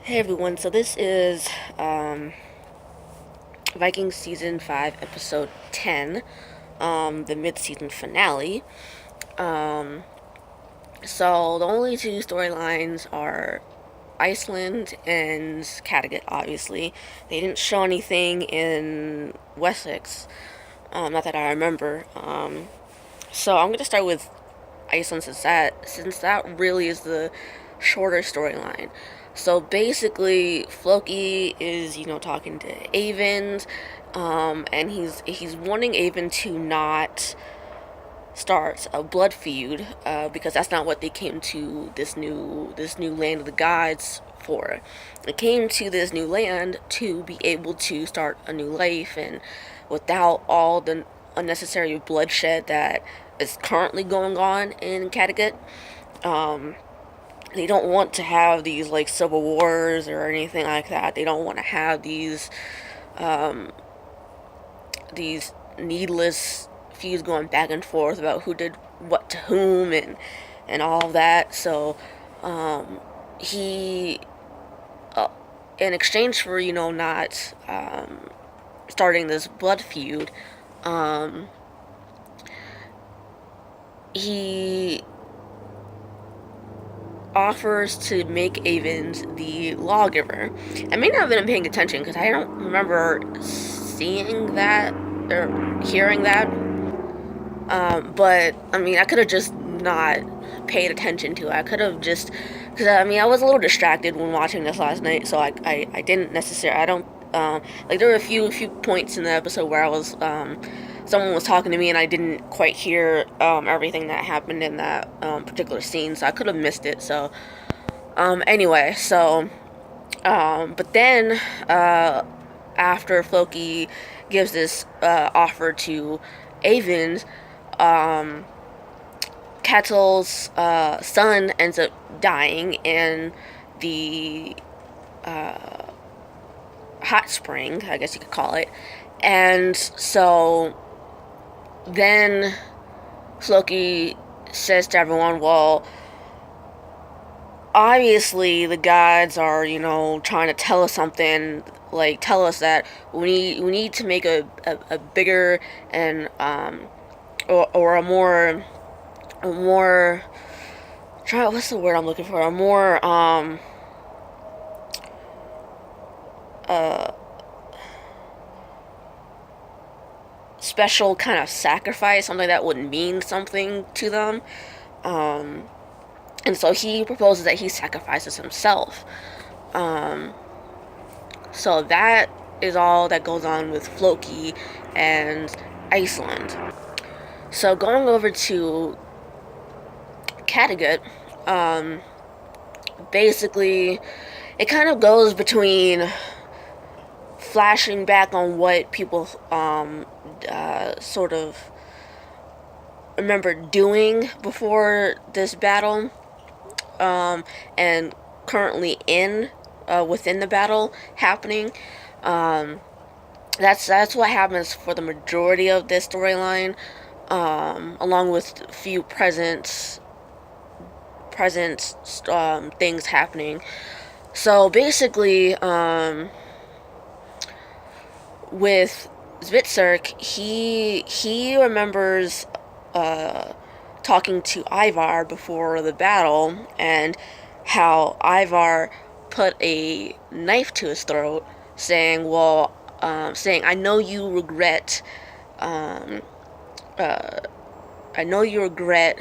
Hey everyone, so this is Vikings Season 5, Episode 10, the mid-season finale. Um, so the only two storylines are Iceland and Kattegat, obviously. They didn't show anything in Wessex, not that I remember. So I'm going to start with Iceland since that really is the shorter storyline. So basically, Floki is talking to Avon, and he's wanting Avon to not start a blood feud, because that's not what they came to this new land of the gods for. They came to this new land to be able to start a new life, and without all the unnecessary bloodshed that is currently going on in Kattegat. Um, they don't want to have these like civil wars or anything like that. They don't want to have these needless feuds going back and forth about who did what to whom and all of that. So he in exchange for not starting this blood feud, um, he offers to make Avens the lawgiver. I may not have been paying attention because I don't remember seeing that or hearing that. But I mean, I could have just not paid attention to it. I could have just, because I mean, I was a little distracted when watching this last night, so I didn't necessarily. I don't like there were a few points in the episode where I was someone was talking to me and I didn't quite hear everything that happened in that particular scene, so I could have missed it. So anyway, so but then after Floki gives this offer to Avon, um, Kettle's son ends up dying in the hot spring, I guess you could call it. And so then Floki says to everyone, well, obviously the gods are, trying to tell us something, like tell us that we need to make a bigger and or a more try what's the word I'm looking for? A more uh special kind of sacrifice, something that would mean something to them. Um and so he proposes that he sacrifices himself. Um so that is all that goes on with Floki and Iceland. So going over to Kattegat, basically, it kind of goes between flashing back on what people sort of remember doing before this battle, and currently within the battle happening. Um, that's what happens for the majority of this storyline, along with a few present things happening. So basically, with Zvitserk, he remembers talking to Ivar before the battle, and how Ivar put a knife to his throat, saying, "Well, saying um, uh, I know you regret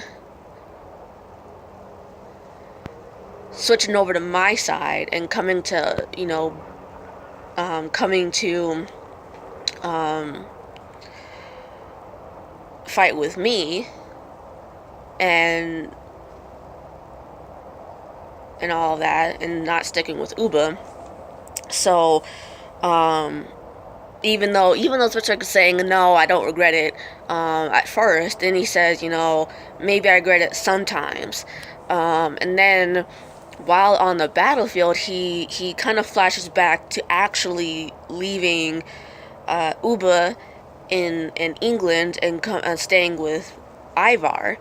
switching over to my side and coming to um, fight with me and all that, and not sticking with Uba." So even though Switchuk is saying no, I don't regret it at first, and he says, maybe I regret it sometimes, and then while on the battlefield, he kind of flashes back to actually leaving Uba in England and staying with Ivar.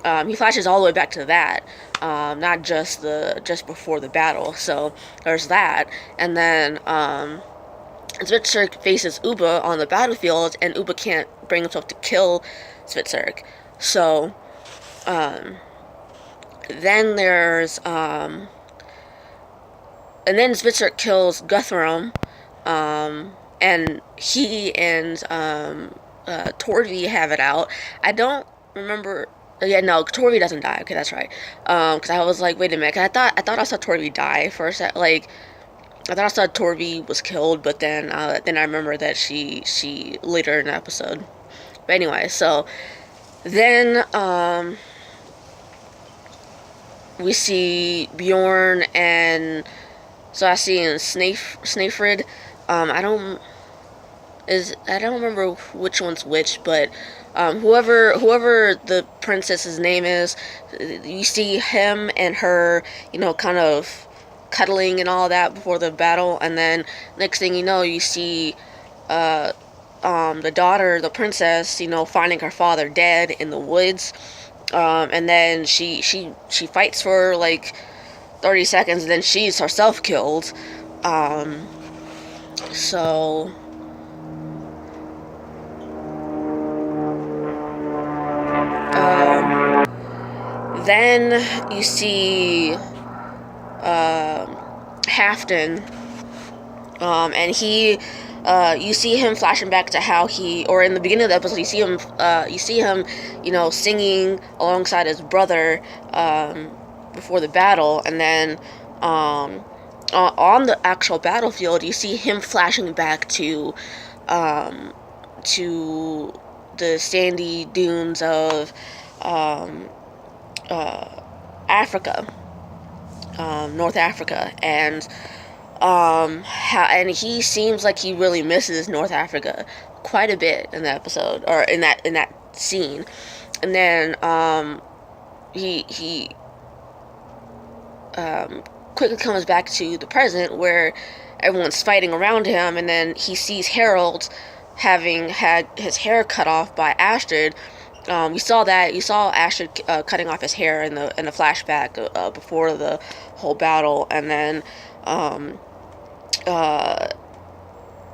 He flashes all the way back to that, not just before the battle. So there's that, and then Svitserk faces Uba on the battlefield, and Uba can't bring himself to kill Svitserk. So then there's and then Svitserk kills Guthrum, and he and Torvi have it out. I don't remember. Yeah, no, Torvi doesn't die. Okay, that's right. Because I was like, wait a minute. I thought I saw Torvi die for a sec. Like, I thought I saw Torvi was killed, but then I remember that she later in the episode. But anyway, so then we see Bjorn and Sassi and Snæfrid. I don't remember which one's which, but whoever the princess's name is, you see him and her, kind of cuddling and all that before the battle, and then next thing you know, you see the daughter, the princess, finding her father dead in the woods, and then she fights for like 30 seconds, and then she's herself killed. So then you see Halfdan, and he, you see him flashing back to how he, or in the beginning of the episode, you see him, singing alongside his brother before the battle, and then on the actual battlefield, you see him flashing back to the sandy dunes of Africa, North Africa, and and he seems like he really misses North Africa quite a bit in the episode, or in that scene. And then he quickly comes back to the present where everyone's fighting around him, and then he sees Harold having had his hair cut off by Astrid. You saw Astrid cutting off his hair in the flashback before the whole battle, and then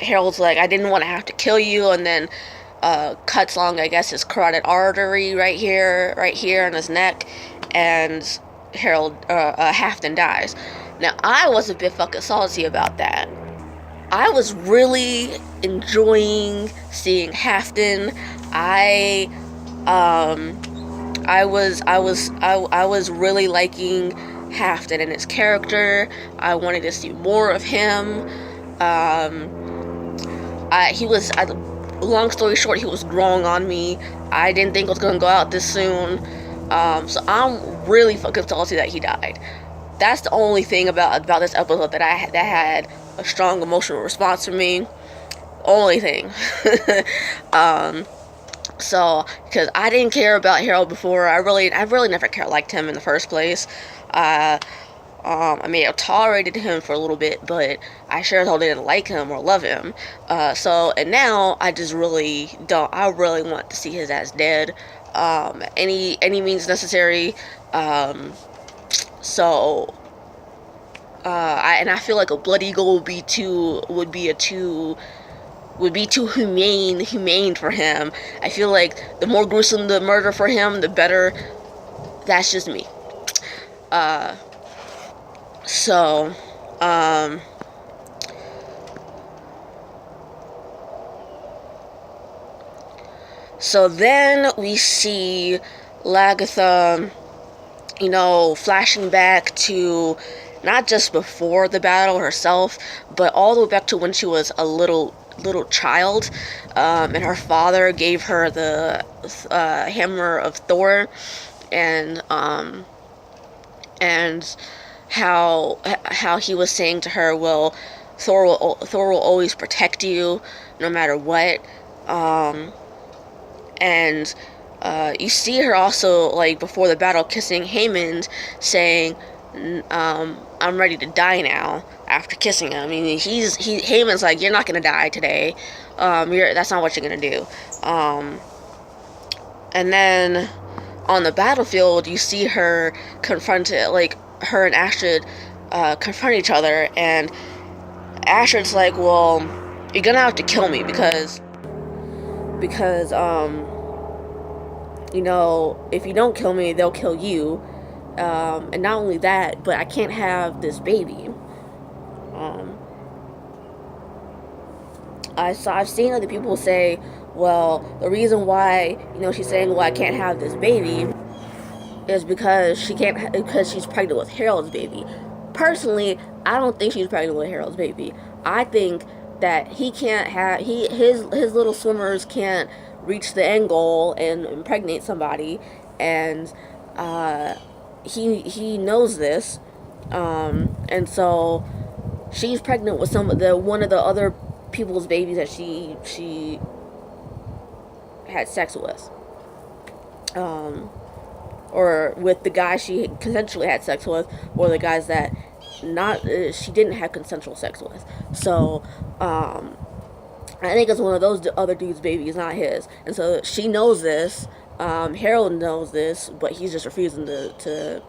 Harold's like, I didn't want to have to kill you, and then cuts along, I guess, his carotid artery right here on his neck, and Halfdan dies. Now, I was a bit fucking salty about that. I was really enjoying seeing Halfdan. I was really liking Halfdan and his character. I wanted to see more of him. Long story short, he was growing on me. I didn't think it was gonna go out this soon. So I'm really fucking salty that he died. That's the only thing about this episode that had a strong emotional response from me. Only thing. So, because I didn't care about Harold before, I really never liked him in the first place. I may have tolerated him for a little bit, but I sure as hell didn't like him or love him. And now I just really don't. I really want to see his ass dead. Any means necessary. I feel like a blood eagle would be too humane for him. I feel like the more gruesome the murder for him, the better. That's just me. So then we see Lagertha, flashing back to not just before the battle herself, but all the way back to when she was a little child, and her father gave her the hammer of Thor, and how he was saying to her, well, Thor will always protect you no matter what. And you see her also, like, before the battle, kissing Haemond, saying, I'm ready to die now, after kissing him. I mean, Haemond's like, you're not gonna die today. That's not what you're gonna do. And then on the battlefield, you see her confront it, like her and Astrid confront each other, and Astrid's like, well, you're gonna have to kill me because you know, if you don't kill me, they'll kill you. And not only that, but I can't have this baby. Um, I've seen other people say, well, the reason why, you know, she's saying, well, I can't have this baby is because because she's pregnant with Harold's baby. Personally, I don't think she's pregnant with Harold's baby. I think that he can't have his little swimmers can't reach the end goal and impregnate somebody, and uh, he knows this, and so she's pregnant with one of the other people's babies that she had sex with, or with the guy she consensually had sex with, or the guys that not she didn't have consensual sex with. So I think it's one of those other dudes' babies, not his. And so she knows this. Harold knows this, but he's just refusing to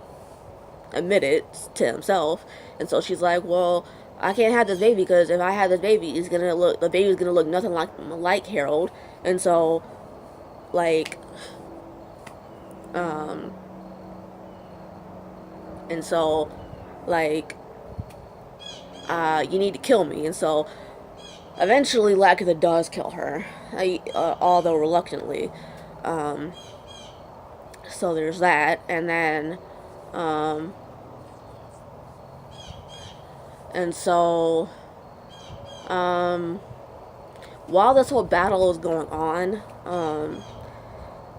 admit it to himself. And so she's like, well, I can't have this baby because if I have this baby, the baby's gonna look nothing like Harold. And so, like, um, and so, like, you need to kill me. And so, eventually, Lagatha does kill her, although reluctantly. Um, so there's that, and then, and so, while this whole battle is going on,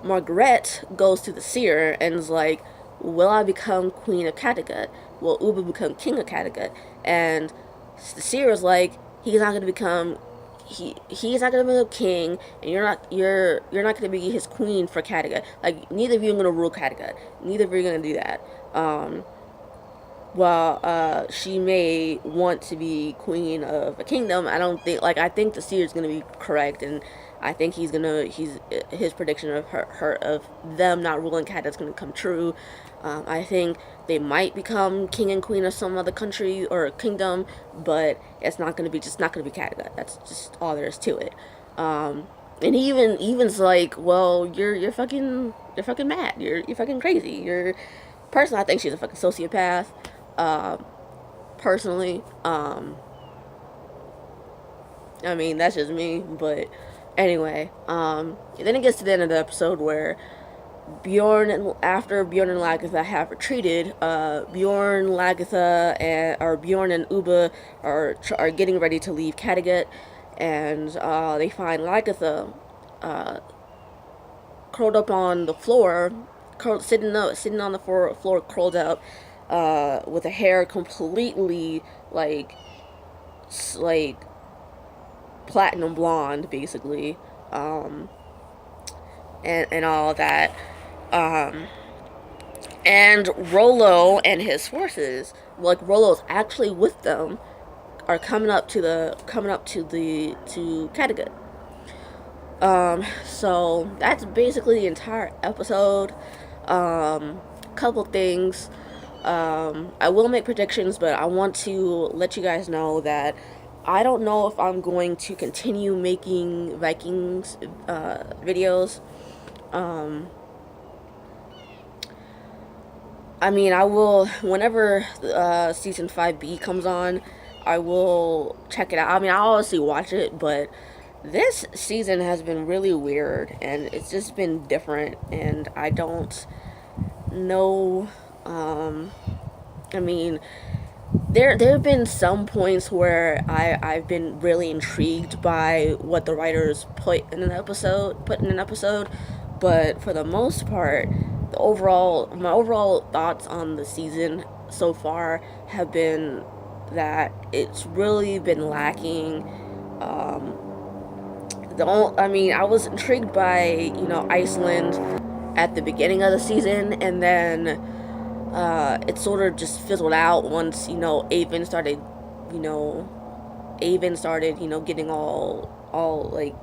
Margaret goes to the seer and is like, will I become queen of Kattegat? Will Uba become king of Kattegat? And the seer is like, he's not going to become he's not gonna be a king, and you're not gonna be his queen for Kattegat. Like, neither of you are gonna rule Kattegat. Neither of you are gonna do that. Well, she may want to be queen of a kingdom. I think the seer is gonna be correct, and I think his prediction of of them not ruling Kattegat's gonna come true. I think they might become king and queen of some other country or kingdom, but it's not gonna be Kattegat. That's just all there is to it. And he even's like, well, you're fucking mad. You're fucking crazy. Personally, I think she's a fucking sociopath. Personally, I mean, that's just me, but anyway, then it gets to the end of the episode where after Bjorn and Lagatha have retreated, Bjorn and Uba are getting ready to leave Kattegat, and they find Lagatha curled up on the floor, sitting on the floor curled up, with her hair completely like platinum blonde, basically, and all that. And Rollo and his forces, like Rollo's actually with them, are coming up to Kattegat. So that's basically the entire episode. Couple things. I will make predictions, but I want to let you guys know that I don't know if I'm going to continue making Vikings videos. I mean, I will, whenever season 5B comes on, I will check it out. I mean, I'll obviously watch it, but this season has been really weird, and it's just been different, and I don't know. I mean, there have been some points where I've been really intrigued by what the writers put in an episode, but for the most part, my overall thoughts on the season so far have been that it's really been lacking. I was intrigued by, Iceland at the beginning of the season, and then it sort of just fizzled out once, Avon started, getting all like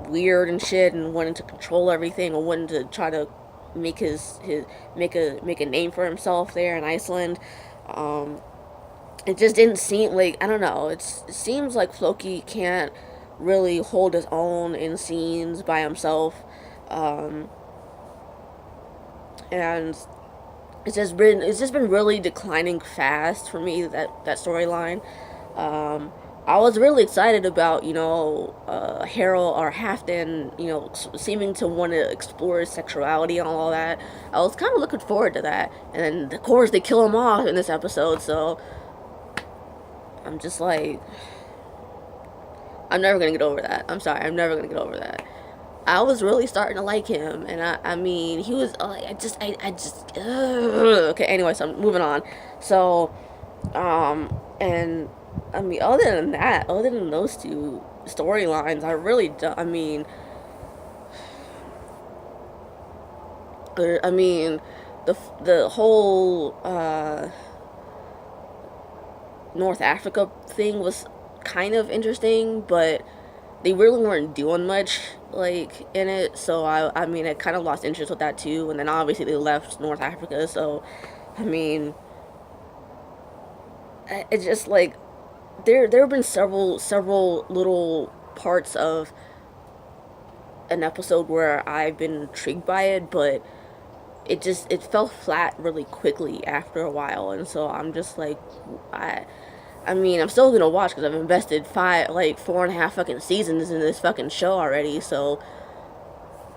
weird and shit, and wanting to control everything, and wanting to try to make make a name for himself there in Iceland. Um, it just didn't seem like, I don't know. It seems like Floki can't really hold his own in scenes by himself, um, and it's just been really declining fast for me, that storyline. Um, I was really excited about, Harold or Halfdan, seeming to want to explore his sexuality and all that. I was kind of looking forward to that, and then of course they kill him off in this episode. So I'm just like, I'm never gonna get over that. I'm sorry, I'm never gonna get over that. I was really starting to like him, and I mean, he was like, I just, okay. Anyway, so I'm moving on. So, and I mean, other than those two storylines, I really don't. I mean, I mean, the whole North Africa thing was kind of interesting, but they really weren't doing much like in it. So I mean, I kind of lost interest with that too. And then obviously they left North Africa. So I mean, it's just like there have been several little parts of an episode where I've been intrigued by it, but it fell flat really quickly after a while. And so I'm just like, I mean, I'm still gonna watch because I've invested 4.5 fucking seasons in this fucking show already. So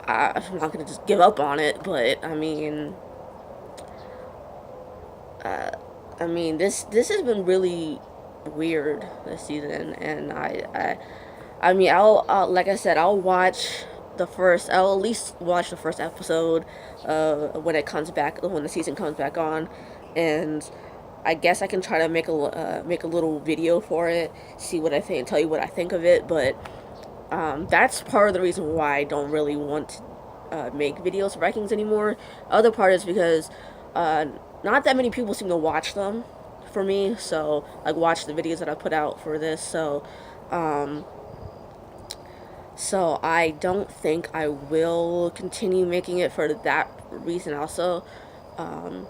I'm not gonna just give up on it. But uh, I mean, this has been really weird this season, and I mean, like I said, I'll at least watch the first episode, when it comes back, when the season comes back on, and I guess I can try to make a little video for it, see what I think, tell you what I think of it. But that's part of the reason why I don't really want to make videos for Vikings anymore. Other part is because uh, not that many people seem to watch them for me. So like watch the videos that I put out for this. Um, so I don't think I will continue making it for that reason also. Um,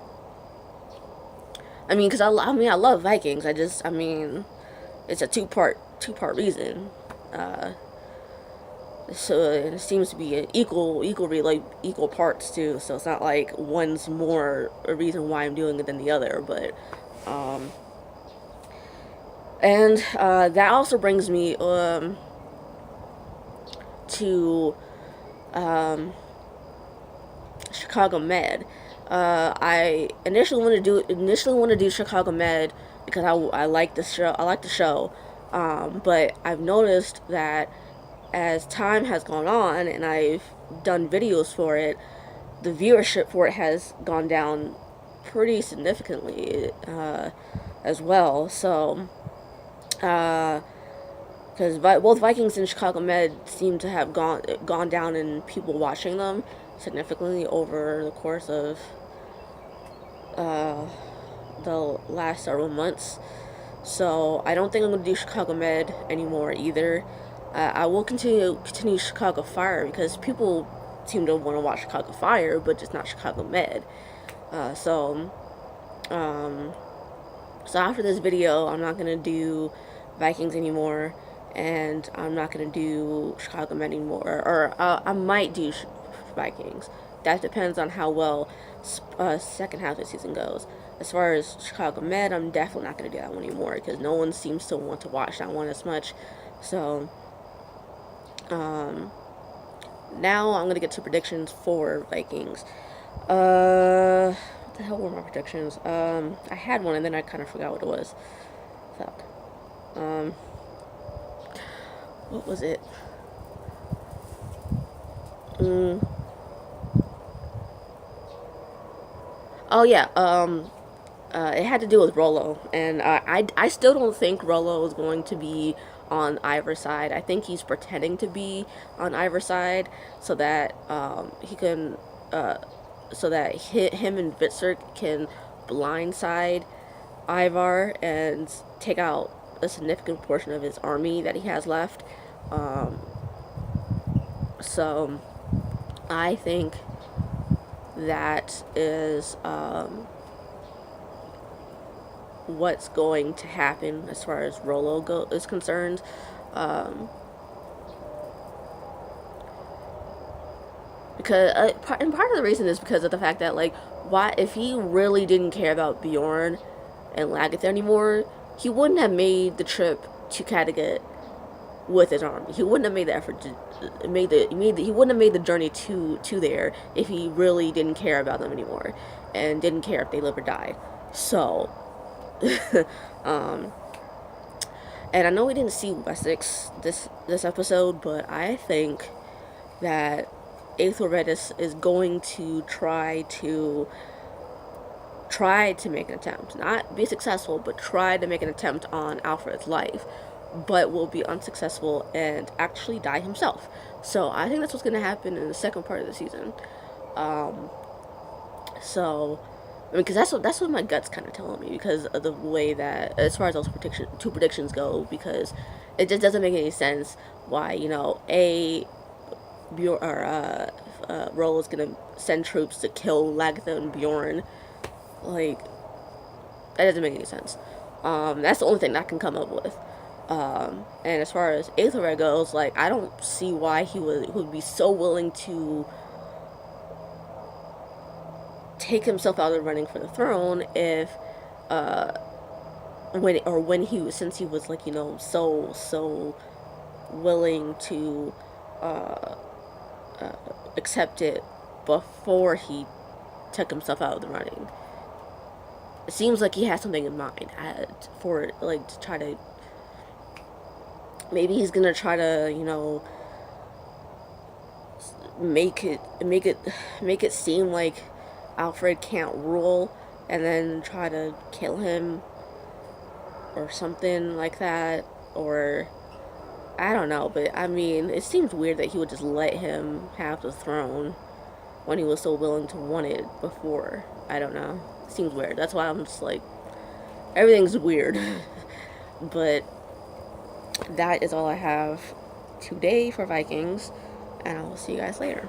I mean, because I love Vikings. I mean, it's a two part reason. Uh, so it seems to be an equal parts too. So it's not like one's more a reason why I'm doing it than the other. But um, and that also brings me to um, Chicago Med. I initially want to do Chicago Med because I like the show. I like the show, but I've noticed that as time has gone on and I've done videos for it, the viewership for it has gone down pretty significantly as well. So, because both Vikings and Chicago Med seem to have gone down in people watching them significantly over the course of uh, the last several months. So I don't think I'm gonna do Chicago Med anymore either. I will continue Chicago Fire because people seem to want to watch Chicago Fire, but just not Chicago Med. Uh, so, um, so after this video, I'm not gonna do Vikings anymore, and I'm not gonna do Chicago Med anymore. Or I might do Vikings. That depends on how well second half of the season goes. As far as Chicago Med, I'm definitely not gonna do that one anymore because no one seems to want to watch that one as much. So, now I'm gonna get to predictions for Vikings. What the hell were my predictions? I had one and then I kind of forgot what it was. Fuck. What was it? Oh yeah. It had to do with Rollo, and I still don't think Rollo is going to be on either side. I think he's pretending to be on either side so that he can, so that him and Vitser can blindside Ivar and take out a significant portion of his army that he has left. Um, So I think that is what's going to happen as far as Rolo is concerned. Um, because and part of the reason is because of the fact that, like, why, if he really didn't care about Bjorn and Lagertha anymore, he wouldn't have made the trip to Kattegat with his army. He wouldn't have made the effort to he wouldn't have made the journey to there if he really didn't care about them anymore and didn't care if they live or die. So, um, and I know we didn't see Wessex this episode, but I think that Aethelredis is going to try to make an attempt, not be successful, but try to make an attempt on Alfred's life, but will be unsuccessful and actually die himself. So I think that's what's going to happen in the second part of the season. So, I mean, because that's what my gut's kind of telling me, because of the way that, as far as those two predictions go, because it just doesn't make any sense why, Bjorn or Roll is gonna send troops to kill Lagertha and Bjorn. Like, that doesn't make any sense. That's the only thing I can come up with. And as far as Aethelred goes, like, I don't see why he would be so willing to take himself out of the running for the throne if when he was, since he was, like, so willing to accept it before he took himself out of the running. It seems like he has something in mind for, like, to try to, maybe he's gonna try to, make it seem like Alfred can't rule, and then try to kill him or something like that. Or I don't know, but I mean, it seems weird that he would just let him have the throne when he was so willing to want it before. I don't know. It seems weird. That's why I'm just like, everything's weird. But that is all I have today for Vikings, and I will see you guys later.